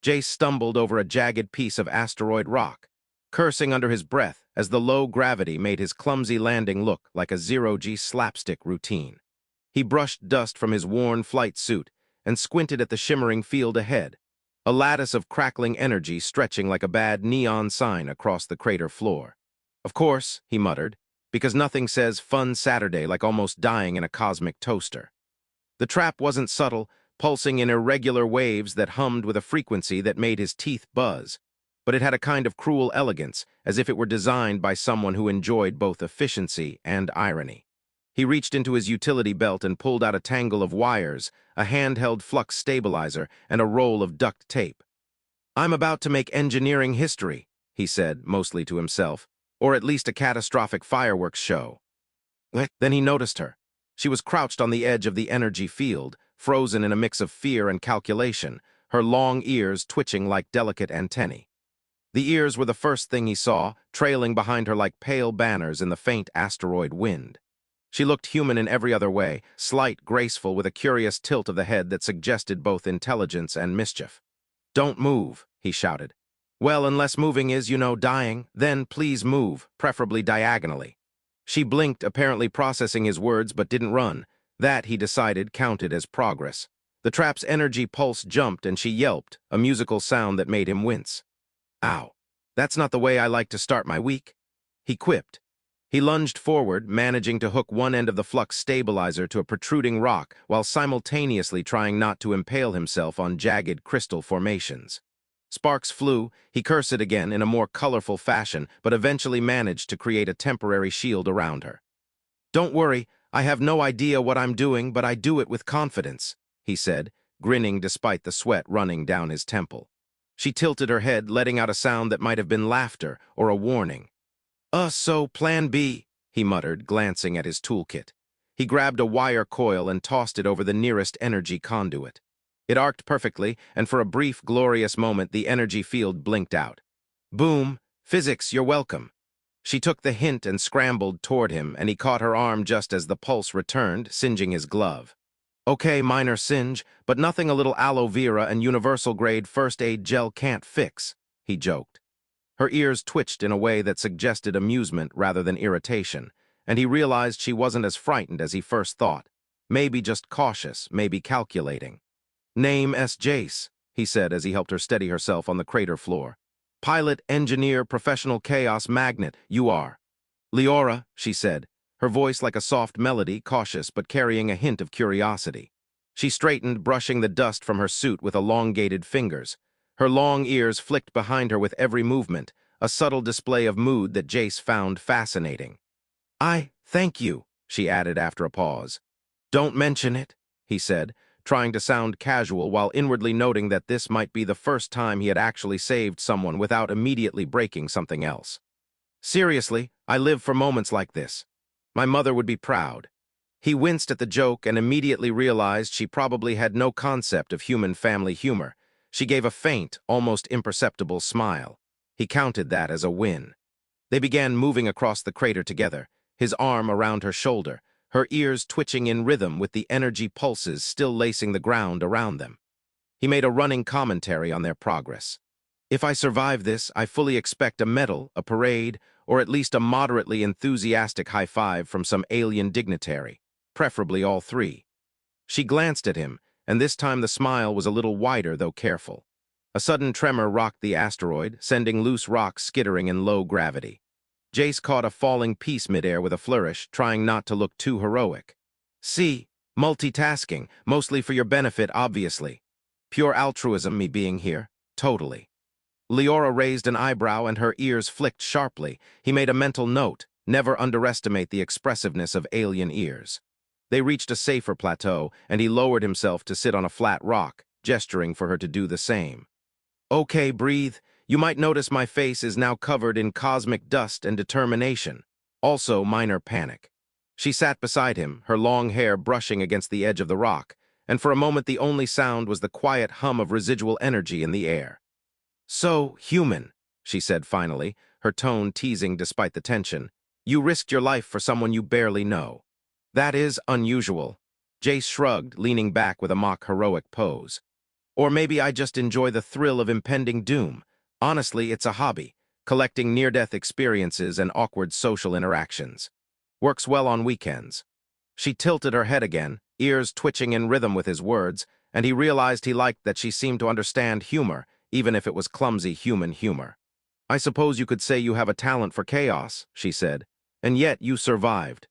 Jace stumbled over a jagged piece of asteroid rock, cursing under his breath as the low gravity made his clumsy landing look like a zero-G slapstick routine. He brushed dust from his worn flight suit and squinted at the shimmering field ahead, a lattice of crackling energy stretching like a bad neon sign across the crater floor. Of course, he muttered, because nothing says fun Saturday like almost dying in a cosmic toaster. The trap wasn't subtle, pulsing in irregular waves that hummed with a frequency that made his teeth buzz, but it had a kind of cruel elegance, as if it were designed by someone who enjoyed both efficiency and irony. He reached into his utility belt and pulled out a tangle of wires, a handheld flux stabilizer, and a roll of duct tape. "I'm about to make engineering history," he said, mostly to himself, "or at least a catastrophic fireworks show." Then he noticed her. She was crouched on the edge of the energy field, frozen in a mix of fear and calculation, her long ears twitching like delicate antennae. The ears were the first thing he saw, trailing behind her like pale banners in the faint asteroid wind. She looked human in every other way, slight, graceful, with a curious tilt of the head that suggested both intelligence and mischief. "Don't move," he shouted. "Well, unless moving is, dying, then please move, preferably diagonally." She blinked, apparently processing his words, but didn't run. That, he decided, counted as progress. The trap's energy pulse jumped and she yelped, a musical sound that made him wince. "Ow. That's not the way I like to start my week," he quipped. He lunged forward, managing to hook one end of the flux stabilizer to a protruding rock while simultaneously trying not to impale himself on jagged crystal formations. Sparks flew. He cursed again in a more colorful fashion, but eventually managed to create a temporary shield around her. "Don't worry, I have no idea what I'm doing, but I do it with confidence," he said, grinning despite the sweat running down his temple. She tilted her head, letting out a sound that might have been laughter or a warning. So plan B," he muttered, glancing at his toolkit. He grabbed a wire coil and tossed it over the nearest energy conduit. It arced perfectly, and for a brief, glorious moment, the energy field blinked out. "Boom! Physics, you're welcome." She took the hint and scrambled toward him, and he caught her arm just as the pulse returned, singeing his glove. "Okay, minor singe, but nothing a little aloe vera and universal-grade first-aid gel can't fix," he joked. Her ears twitched in a way that suggested amusement rather than irritation, and he realized she wasn't as frightened as he first thought. Maybe just cautious, maybe calculating. "Name S. Jace," he said as he helped her steady herself on the crater floor. "Pilot, engineer, professional chaos magnet, you are." "Leora," she said, her voice like a soft melody, cautious but carrying a hint of curiosity. She straightened, brushing the dust from her suit with elongated fingers. Her long ears flicked behind her with every movement, a subtle display of mood that Jace found fascinating. "Thank you," she added after a pause. "Don't mention it," he said, trying to sound casual while inwardly noting that this might be the first time he had actually saved someone without immediately breaking something else. "Seriously, I live for moments like this. My mother would be proud." He winced at the joke and immediately realized she probably had no concept of human family humor. She gave a faint, almost imperceptible smile. He counted that as a win. They began moving across the crater together, his arm around her shoulder, her ears twitching in rhythm with the energy pulses still lacing the ground around them. He made a running commentary on their progress. "If I survive this, I fully expect a medal, a parade, or at least a moderately enthusiastic high five from some alien dignitary, preferably all three." She glanced at him, and this time the smile was a little wider, though careful. A sudden tremor rocked the asteroid, sending loose rocks skittering in low gravity. Jace caught a falling piece midair with a flourish, trying not to look too heroic. "See, multitasking, mostly for your benefit, obviously. Pure altruism, me being here. Totally." Leora raised an eyebrow and her ears flicked sharply. He made a mental note, never underestimate the expressiveness of alien ears. They reached a safer plateau, and he lowered himself to sit on a flat rock, gesturing for her to do the same. "Okay, breathe. You might notice my face is now covered in cosmic dust and determination. Also minor panic." She sat beside him, her long hair brushing against the edge of the rock, and for a moment the only sound was the quiet hum of residual energy in the air. "So human," she said finally, her tone teasing despite the tension. "You risked your life for someone you barely know." "That is unusual." Jace shrugged, leaning back with a mock heroic pose. Or maybe I just enjoy the thrill of impending doom. Honestly, it's a hobby, collecting near-death experiences and awkward social interactions. Works well on weekends. She tilted her head again, ears twitching in rhythm with his words, and he realized he liked that she seemed to understand humor, even if it was clumsy human humor. I suppose you could say you have a talent for chaos, she said, and yet you survived.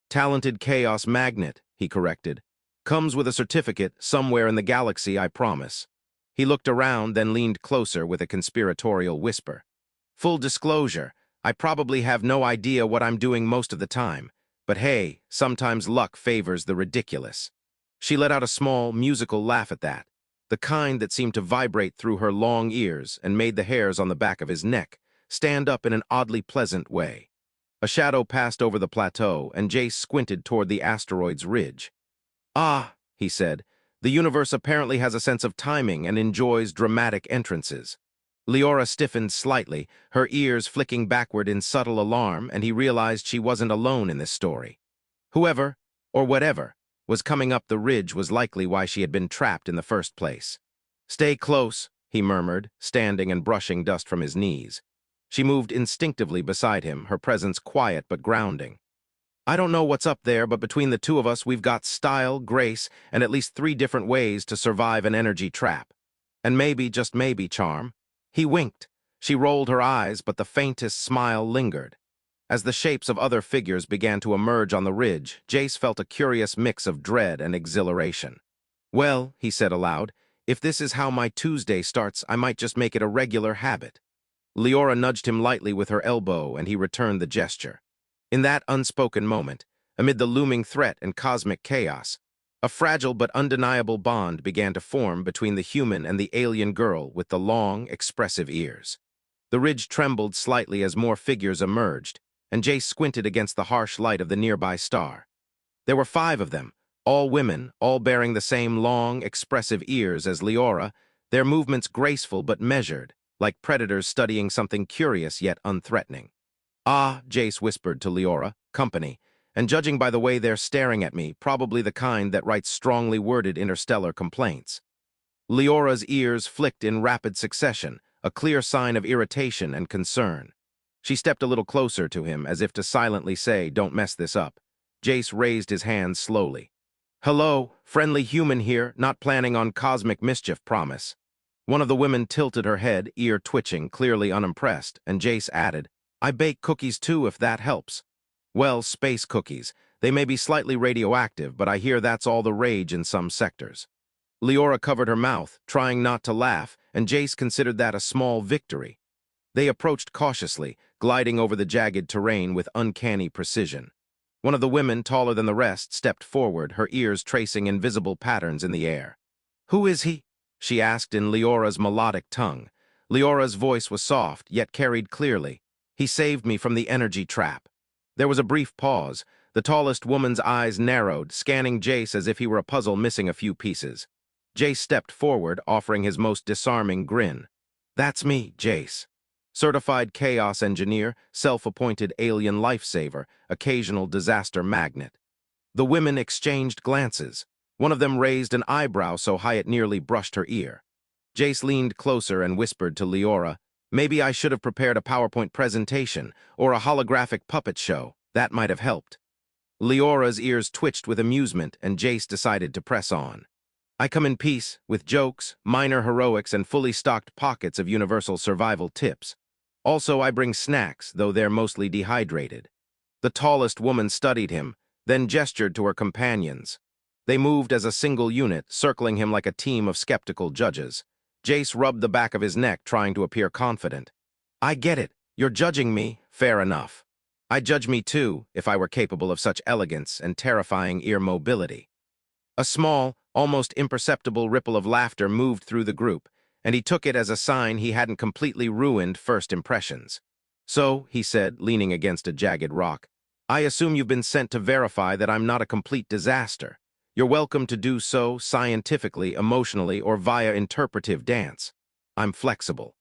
Talented chaos magnet, he corrected. Comes with a certificate somewhere in the galaxy, I promise. He looked around, then leaned closer with a conspiratorial whisper. Full disclosure, I probably have no idea what I'm doing most of the time, but hey, sometimes luck favors the ridiculous. She let out a small, musical laugh at that, the kind that seemed to vibrate through her long ears and made the hairs on the back of his neck stand up in an oddly pleasant way. A shadow passed over the plateau, and Jace squinted toward the asteroid's ridge. Ah, he said, the universe apparently has a sense of timing and enjoys dramatic entrances. Leora stiffened slightly, her ears flicking backward in subtle alarm, and he realized she wasn't alone in this story. Whoever, or whatever, was coming up the ridge was likely why she had been trapped in the first place. Stay close, he murmured, standing and brushing dust from his knees. She moved instinctively beside him, her presence quiet but grounding. I don't know what's up there, but between the two of us we've got style, grace, and at least 3 different ways to survive an energy trap. And maybe, just maybe, charm. He winked. She rolled her eyes, but the faintest smile lingered. As the shapes of other figures began to emerge on the ridge, Jace felt a curious mix of dread and exhilaration. Well, he said aloud, if this is how my Tuesday starts, I might just make it a regular habit. Leora nudged him lightly with her elbow, and he returned the gesture. In that unspoken moment, amid the looming threat and cosmic chaos, a fragile but undeniable bond began to form between the human and the alien girl with the long, expressive ears. The ridge trembled slightly as more figures emerged, and Jace squinted against the harsh light of the nearby star. There were 5 of them, all women, all bearing the same long, expressive ears as Leora, their movements graceful but measured, like predators studying something curious yet unthreatening. Ah, Jace whispered to Leora, company, and judging by the way they're staring at me, probably the kind that writes strongly worded interstellar complaints. Leora's ears flicked in rapid succession, a clear sign of irritation and concern. She stepped a little closer to him, as if to silently say, don't mess this up. Jace raised his hands slowly. Hello, friendly human here, not planning on cosmic mischief, promise. One of the women tilted her head, ear twitching, clearly unimpressed, and Jace added, I bake cookies too, if that helps. Well, space cookies. They may be slightly radioactive, but I hear that's all the rage in some sectors. Leora covered her mouth, trying not to laugh, and Jace considered that a small victory. They approached cautiously, gliding over the jagged terrain with uncanny precision. One of the women, taller than the rest, stepped forward, her ears tracing invisible patterns in the air. Who is he? She asked in Leora's melodic tongue. Leora's voice was soft, yet carried clearly. He saved me from the energy trap. There was a brief pause. The tallest woman's eyes narrowed, scanning Jace as if he were a puzzle missing a few pieces. Jace stepped forward, offering his most disarming grin. That's me, Jace. Certified chaos engineer, self-appointed alien lifesaver, occasional disaster magnet. The women exchanged glances. One of them raised an eyebrow so high it nearly brushed her ear. Jace leaned closer and whispered to Leora, maybe I should have prepared a PowerPoint presentation or a holographic puppet show. That might have helped. Leora's ears twitched with amusement, and Jace decided to press on. I come in peace, with jokes, minor heroics, and fully stocked pockets of universal survival tips. Also, I bring snacks, though they're mostly dehydrated. The tallest woman studied him, then gestured to her companions. They moved as a single unit, circling him like a team of skeptical judges. Jace rubbed the back of his neck, trying to appear confident. I get it. You're judging me. Fair enough. I'd judge me too, if I were capable of such elegance and terrifying ear mobility. A small, almost imperceptible ripple of laughter moved through the group, and he took it as a sign he hadn't completely ruined first impressions. So, he said, leaning against a jagged rock, I assume you've been sent to verify that I'm not a complete disaster. You're welcome to do so scientifically, emotionally, or via interpretive dance. I'm flexible.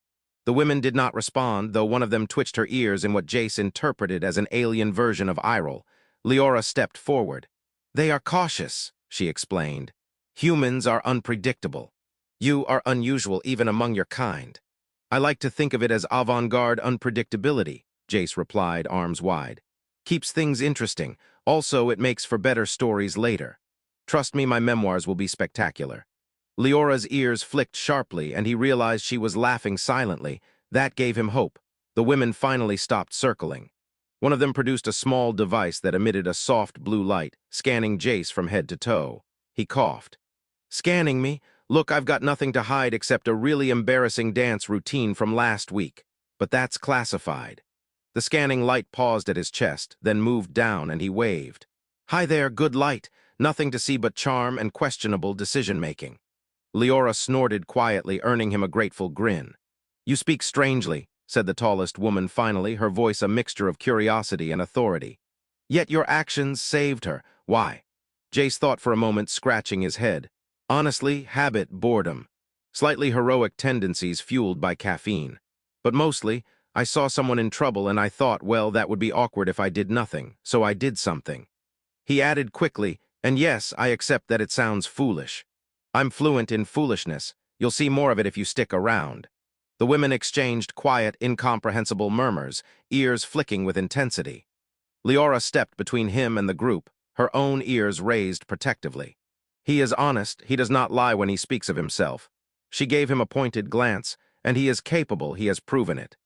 The women did not respond, though one of them twitched her ears in what Jace interpreted as an alien version of eye roll. Leora stepped forward. They are cautious, she explained. Humans are unpredictable. You are unusual even among your kind. I like to think of it as avant-garde unpredictability, Jace replied, arms wide. Keeps things interesting. Also, it makes for better stories later. Trust me, my memoirs will be spectacular. Leora's ears flicked sharply, and he realized she was laughing silently. That gave him hope. The women finally stopped circling. One of them produced a small device that emitted a soft blue light, scanning Jace from head to toe. He coughed. Scanning me? Look, I've got nothing to hide except a really embarrassing dance routine from last week. But that's classified. The scanning light paused at his chest, then moved down, and he waved. Hi there, good light. Nothing to see but charm and questionable decision-making. Leora snorted quietly, earning him a grateful grin. You speak strangely, said the tallest woman finally, her voice a mixture of curiosity and authority. Yet your actions saved her. Why? Jace thought for a moment, scratching his head. Honestly, habit, boredom. Slightly heroic tendencies fueled by caffeine. But mostly, I saw someone in trouble and I thought, well, that would be awkward if I did nothing, so I did something. He added quickly, and yes, I accept that it sounds foolish. I'm fluent in foolishness. You'll see more of it if you stick around. The women exchanged quiet, incomprehensible murmurs, ears flicking with intensity. Leora stepped between him and the group, her own ears raised protectively. He is honest, he does not lie when he speaks of himself. She gave him a pointed glance, and he is capable, he has proven it.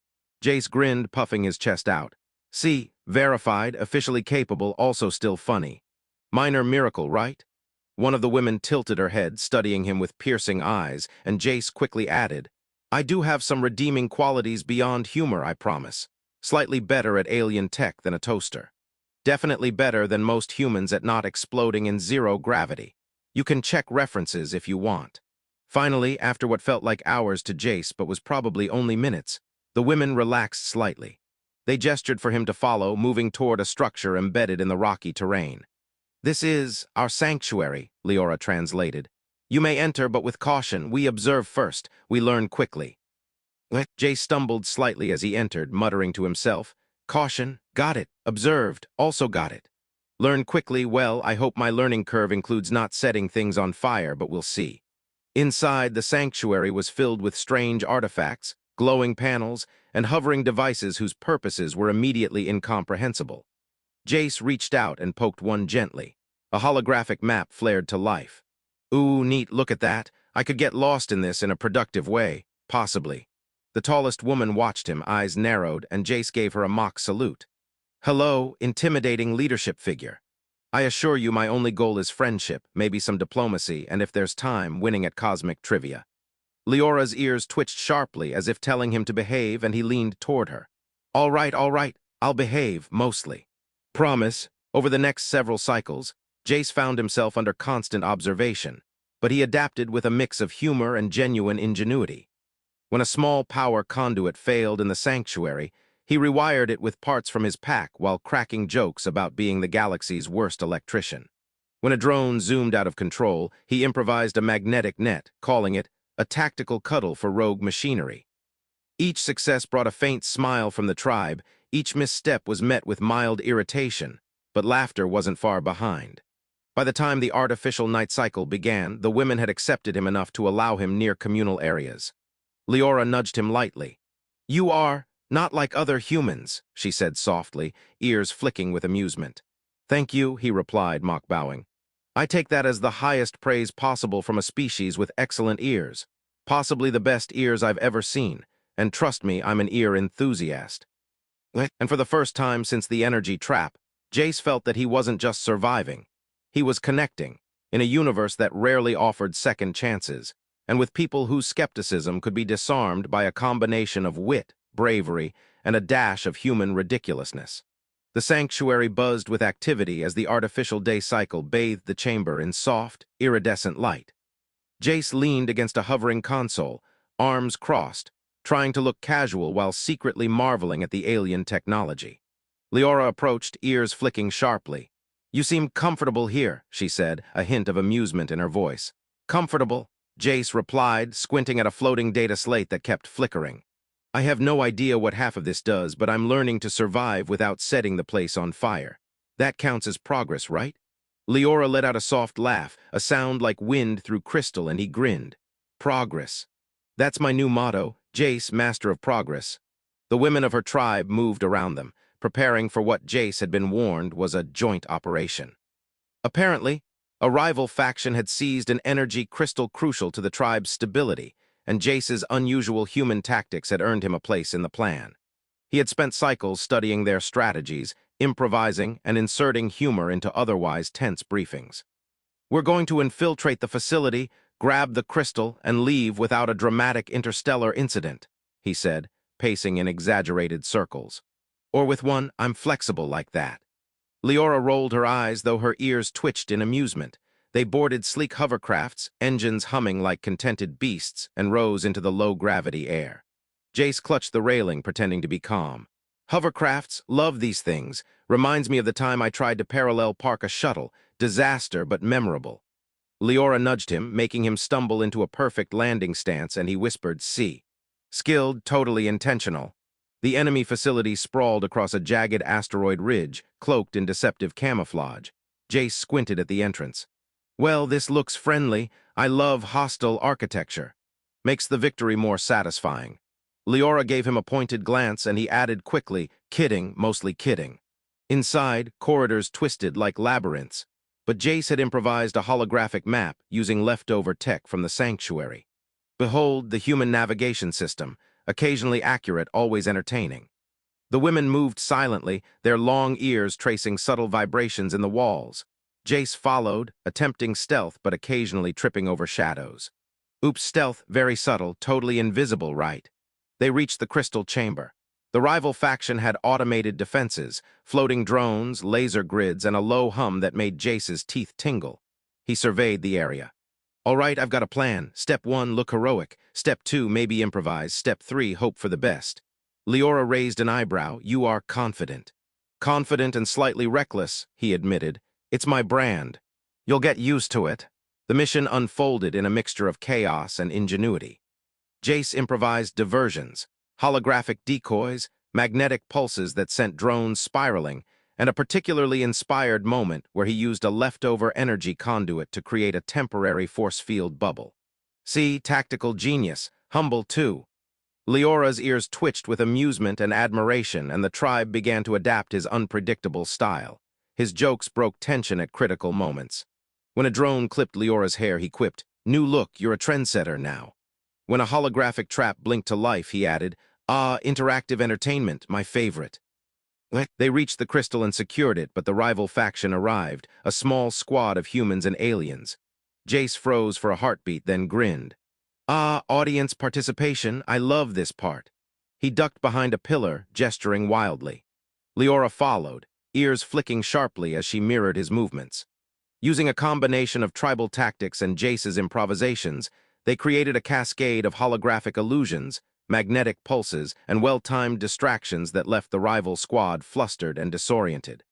Jace grinned, puffing his chest out. See, verified, officially capable, also still funny. Minor miracle, right? One of the women tilted her head, studying him with piercing eyes, and Jace quickly added, I do have some redeeming qualities beyond humor, I promise. Slightly better at alien tech than a toaster. Definitely better than most humans at not exploding in zero gravity. You can check references if you want. Finally, after what felt like hours to Jace but was probably only minutes, the women relaxed slightly. They gestured for him to follow, moving toward a structure embedded in the rocky terrain. This is our sanctuary, Leora translated. You may enter, but with caution. We observe first. We learn quickly. Jace stumbled slightly as he entered, muttering to himself. Caution, got it. Observed, also got it. Learn quickly, well, I hope my learning curve includes not setting things on fire, but we'll see. Inside, the sanctuary was filled with strange artifacts, glowing panels, and hovering devices whose purposes were immediately incomprehensible. Jace reached out and poked one gently. A holographic map flared to life. Ooh, neat, look at that. I could get lost in this in a productive way, possibly. The tallest woman watched him, eyes narrowed, and Jace gave her a mock salute. Hello, intimidating leadership figure. I assure you my only goal is friendship, maybe some diplomacy, and if there's time, winning at cosmic trivia. Leora's ears twitched sharply as if telling him to behave, and he leaned toward her. All right, I'll behave, mostly. Promise. Over the next several cycles, Jace found himself under constant observation, but he adapted with a mix of humor and genuine ingenuity. When a small power conduit failed in the sanctuary, he rewired it with parts from his pack while cracking jokes about being the galaxy's worst electrician. When a drone zoomed out of control, he improvised a magnetic net, calling it a tactical cuddle for rogue machinery. Each success brought a faint smile from the tribe, each misstep was met with mild irritation, but laughter wasn't far behind. By the time the artificial night cycle began, the women had accepted him enough to allow him near communal areas. Leora nudged him lightly. You are not like other humans, she said softly, ears flicking with amusement. Thank you, he replied, mock bowing. I take that as the highest praise possible from a species with excellent ears. Possibly the best ears I've ever seen, and trust me, I'm an ear enthusiast. And for the first time since the energy trap, Jace felt that he wasn't just surviving. He was connecting, in a universe that rarely offered second chances, and with people whose skepticism could be disarmed by a combination of wit, bravery, and a dash of human ridiculousness. The sanctuary buzzed with activity as the artificial day cycle bathed the chamber in soft, iridescent light. Jace leaned against a hovering console, arms crossed, trying to look casual while secretly marveling at the alien technology. Leora approached, ears flicking sharply. You seem comfortable here, she said, a hint of amusement in her voice. Comfortable, Jace replied, squinting at a floating data slate that kept flickering. I have no idea what half of this does, but I'm learning to survive without setting the place on fire. That counts as progress, right? Leora let out a soft laugh, a sound like wind through crystal, and he grinned. Progress. That's my new motto, Jace, Master of Progress. The women of her tribe moved around them, preparing for what Jace had been warned was a joint operation. Apparently, a rival faction had seized an energy crystal crucial to the tribe's stability, and Jace's unusual human tactics had earned him a place in the plan. He had spent cycles studying their strategies, improvising and inserting humor into otherwise tense briefings. We're going to infiltrate the facility, grab the crystal, and leave without a dramatic interstellar incident, he said, pacing in exaggerated circles. Or with one, I'm flexible like that. Leora rolled her eyes, though her ears twitched in amusement. They boarded sleek hovercrafts, engines humming like contented beasts, and rose into the low-gravity air. Jace clutched the railing, pretending to be calm. Hovercrafts, love these things. Reminds me of the time I tried to parallel park a shuttle. Disaster, but memorable. Leora nudged him, making him stumble into a perfect landing stance, and he whispered, "See." Skilled, totally intentional. The enemy facility sprawled across a jagged asteroid ridge, cloaked in deceptive camouflage. Jace squinted at the entrance. Well, this looks friendly. I love hostile architecture. Makes the victory more satisfying. Leora gave him a pointed glance, and he added quickly, kidding, mostly kidding. Inside, corridors twisted like labyrinths, but Jace had improvised a holographic map using leftover tech from the sanctuary. Behold the human navigation system, occasionally accurate, always entertaining. The women moved silently, their long ears tracing subtle vibrations in the walls. Jace followed, attempting stealth but occasionally tripping over shadows. Oops, stealth, very subtle, totally invisible, right? They reached the crystal chamber. The rival faction had automated defenses, floating drones, laser grids, and a low hum that made Jace's teeth tingle. He surveyed the area. All right, I've got a plan. Step 1, look heroic. Step 2, maybe improvise. Step 3, hope for the best. Leora raised an eyebrow. You are confident. Confident and slightly reckless, he admitted. It's my brand. You'll get used to it. The mission unfolded in a mixture of chaos and ingenuity. Jace improvised diversions, holographic decoys, magnetic pulses that sent drones spiraling, and a particularly inspired moment where he used a leftover energy conduit to create a temporary force field bubble. See, tactical genius, humble too. Leora's ears twitched with amusement and admiration, and the tribe began to adapt his unpredictable style. His jokes broke tension at critical moments. When a drone clipped Leora's hair, he quipped, "New look, you're a trendsetter now." When a holographic trap blinked to life, he added, "Ah, interactive entertainment, my favorite." They reached the crystal and secured it, but the rival faction arrived, a small squad of humans and aliens. Jace froze for a heartbeat, then grinned. Ah, audience participation, I love this part. He ducked behind a pillar, gesturing wildly. Leora followed, ears flicking sharply as she mirrored his movements. Using a combination of tribal tactics and Jace's improvisations, they created a cascade of holographic illusions, magnetic pulses, and well-timed distractions that left the rival squad flustered and disoriented.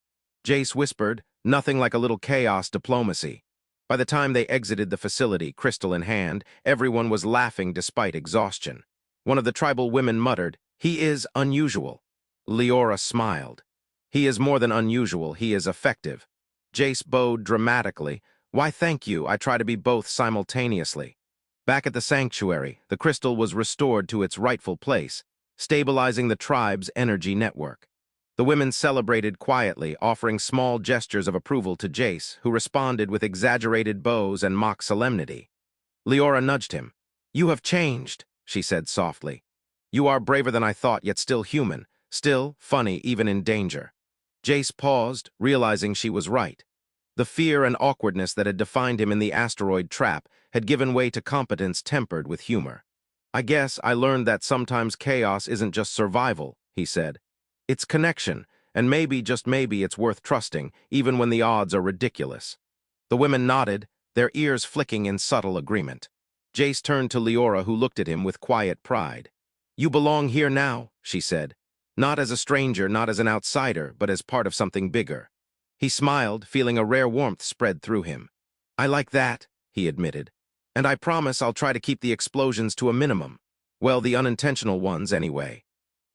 Jace whispered, "Nothing like a little chaos diplomacy." By the time they exited the facility, crystal in hand, everyone was laughing despite exhaustion. One of the tribal women muttered, "He is unusual." Leora smiled. "He is more than unusual, he is effective." Jace bowed dramatically. "Why, thank you, I try to be both simultaneously." Back at the sanctuary, the crystal was restored to its rightful place, stabilizing the tribe's energy network. The women celebrated quietly, offering small gestures of approval to Jace, who responded with exaggerated bows and mock solemnity. Leora nudged him. "You have changed," she said softly. "You are braver than I thought, yet still human, still funny even in danger." Jace paused, realizing she was right. The fear and awkwardness that had defined him in the asteroid trap had given way to competence tempered with humor. "I guess I learned that sometimes chaos isn't just survival," he said. "It's connection, and maybe, just maybe, it's worth trusting, even when the odds are ridiculous." The women nodded, their ears flicking in subtle agreement. Jace turned to Leora, who looked at him with quiet pride. "You belong here now," she said. "Not as a stranger, not as an outsider, but as part of something bigger." He smiled, feeling a rare warmth spread through him. "I like that," he admitted. "And I promise I'll try to keep the explosions to a minimum. Well, the unintentional ones, anyway."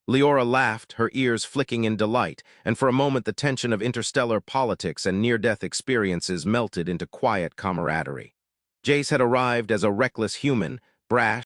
Leora laughed, her ears flicking in delight, and for a moment the tension of interstellar politics and near-death experiences melted into quiet camaraderie. Jace had arrived as a reckless human, brash,